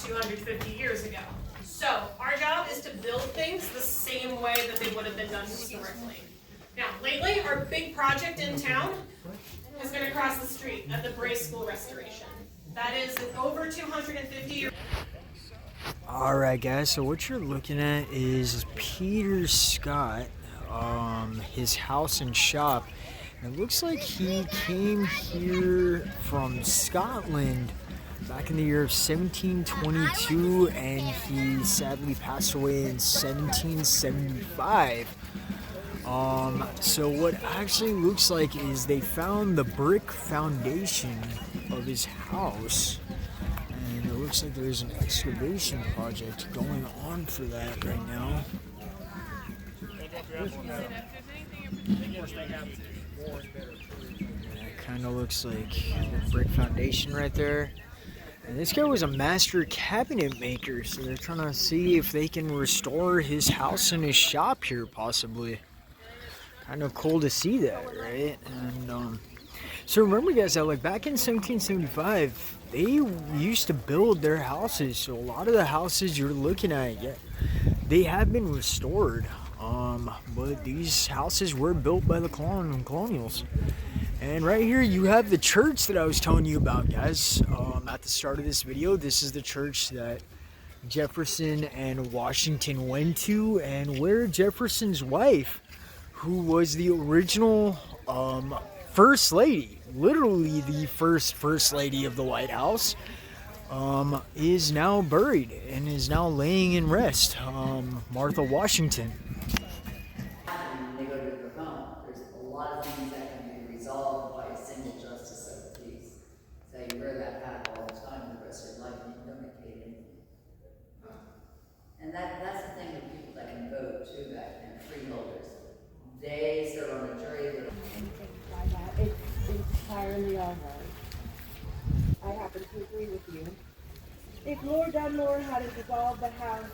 250 years ago. So our job is to build things the same way that they would have been done historically. Now, lately, our big project in town has been across the street at the Bray School restoration. That is an over 250-year. Alright guys, so what you're looking at is Peter Scott, his house and shop. And it looks like he came here from Scotland back in the year of 1722, and he sadly passed away in 1775. So what actually looks like is they found the brick foundation of his house, and it looks like there's an excavation project going on for that right now. It kind of looks like the brick foundation right there. And this guy was a master cabinet maker, so they're trying to see if they can restore his house and his shop here, possibly. Kind of cool to see that, right? And so remember, guys, that like back in 1775, they used to build their houses. So a lot of the houses you're looking at, yeah, they have been restored. But these houses were built by the Colonials. And right here you have the church that I was telling you about, guys, at the start of this video. This is the church that Jefferson and Washington went to, and where Jefferson's wife, who was the original first lady, literally the first lady of the White House, is now buried and is now laying in rest. Martha Washington. When they go to their home, there's a lot of things that can be resolved by a single justice of the peace. So you wear that hat all the time the rest of your life, and you don't get paid anything. And that's the thing with people that can vote too back then, freeholders. They serve on a jury with It's entirely all right. I happen to agree with you. If Lord Dunmore had dissolved the House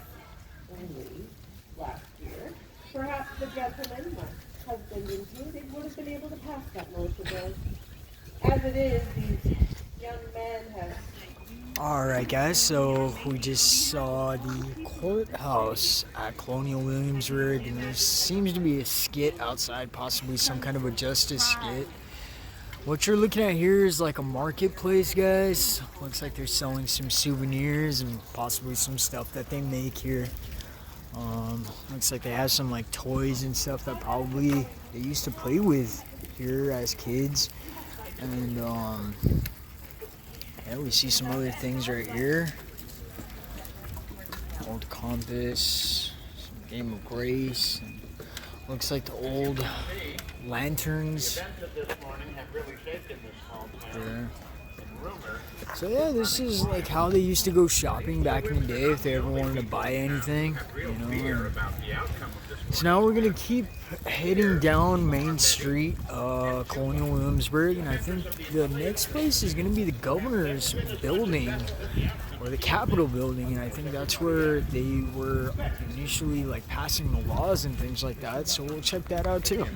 only last year, perhaps the gentleman, my husband included, would have been able to pass that motion bill. As it is, these young men have... Alright guys, so we just saw the courthouse at Colonial Williamsburg, and there seems to be a skit outside, possibly some kind of a justice skit. What you're looking at here is like a marketplace, guys. Looks like they're selling some souvenirs and possibly some stuff that they make here. Looks like they have some like toys and stuff that probably they used to play with here as kids. And yeah, we see some other things right here. Old compass, some Game of Grace. And looks like the old lanterns. There. So yeah, this is like how they used to go shopping back in the day if they ever wanted to buy anything, you know. So now we're gonna keep heading down Main Street, Colonial Williamsburg, and I think the next place is gonna be the governor's building, or the Capitol building, and I think that's where they were initially like passing the laws and things like that. So we'll check that out too.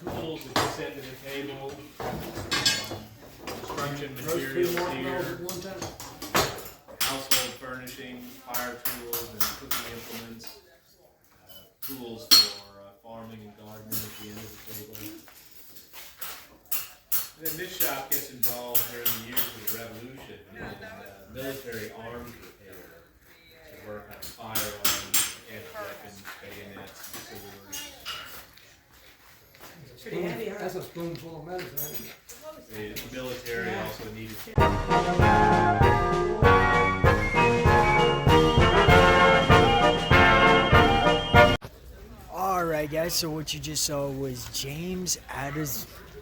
Tools that you set to the table, construction materials here, household furnishing, fire tools and cooking implements, tools for farming and gardening at the end of the table. And then this shop gets involved during the years of the Revolution in military arms repair, to work on firearms, anti-weapons, bayonets, and swords. Pretty heavy, huh? That's a spoonful of medicine. The military also needed. Alright guys, so what you just saw was James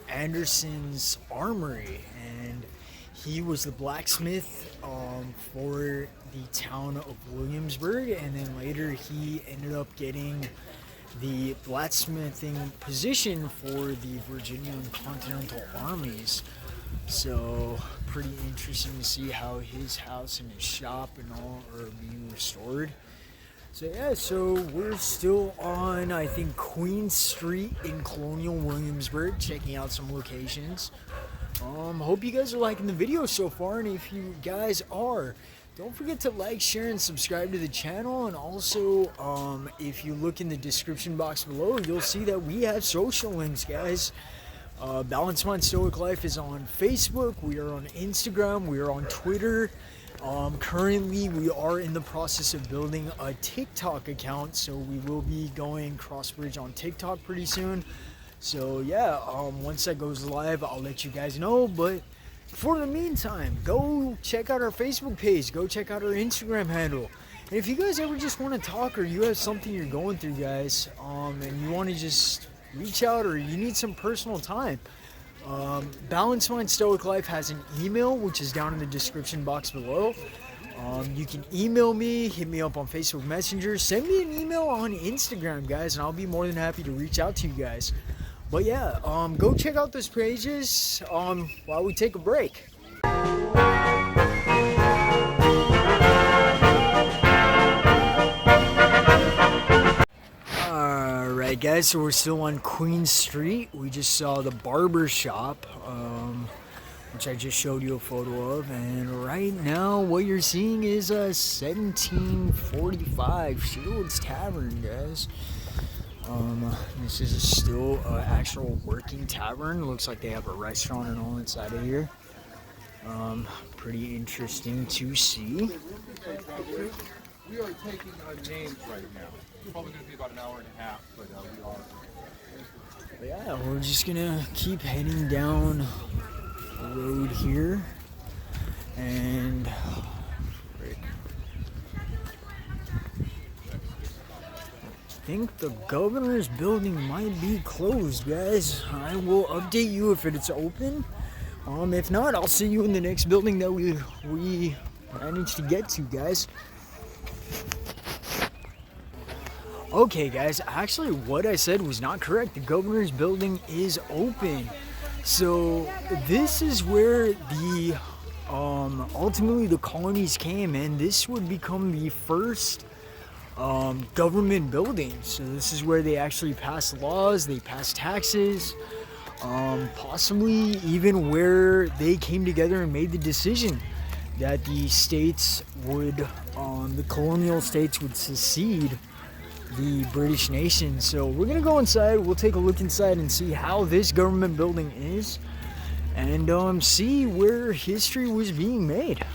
Anderson's armory, and he was the blacksmith for the town of Williamsburg, and then later he ended up getting the blacksmithing position for the Virginia and Continental armies. So pretty interesting to see how his house and his shop and all are being restored. So yeah, so we're still on, I think, Queen Street in Colonial, Williamsburg, checking out some locations. Hope you guys are liking the video so far, and if you guys are, don't forget to like, share, and subscribe to the channel. And also, if you look in the description box below, you'll see that we have social links, guys. Balanced Mind Stoic Life is on Facebook. We are on Instagram. We are on Twitter. Currently, we are in the process of building a TikTok account, so we will be going cross-bridge on TikTok pretty soon. So yeah, once that goes live, I'll let you guys know. But for the meantime, go check out our Facebook page. Go check out our Instagram handle. And if you guys ever just want to talk, or you have something you're going through, guys, and you want to just reach out, or you need some personal time, Balanced Mind Stoic Life has an email, which is down in the description box below. You can email me, hit me up on Facebook Messenger, send me an email on Instagram, guys, and I'll be more than happy to reach out to you guys. But yeah, go check out those pages while we take a break. Alright guys, so we're still on Queen Street. We just saw the barber shop, which I just showed you a photo of, and right now what you're seeing is a 1745 Shields Tavern, guys. This is still an actual working tavern. Looks like they have a restaurant and all inside of here. Pretty interesting to see. We are taking names right now. It's probably going to be about an hour and a half, but we are. But yeah, we're just gonna keep heading down the road here, and I think the governor's building might be closed, guys. I will update you if it's open. If not, I'll see you in the next building that we managed to get to, guys. Okay, guys, actually what I said was not correct. The governor's building is open. So this is where the ultimately the colonies came, and this would become the first government building. So this is where they actually passed laws, they passed taxes, possibly even where they came together and made the decision that the states would, the colonial states would secede the British nation. So we're gonna go inside, we'll take a look inside and see how this government building is, and see where history was being made.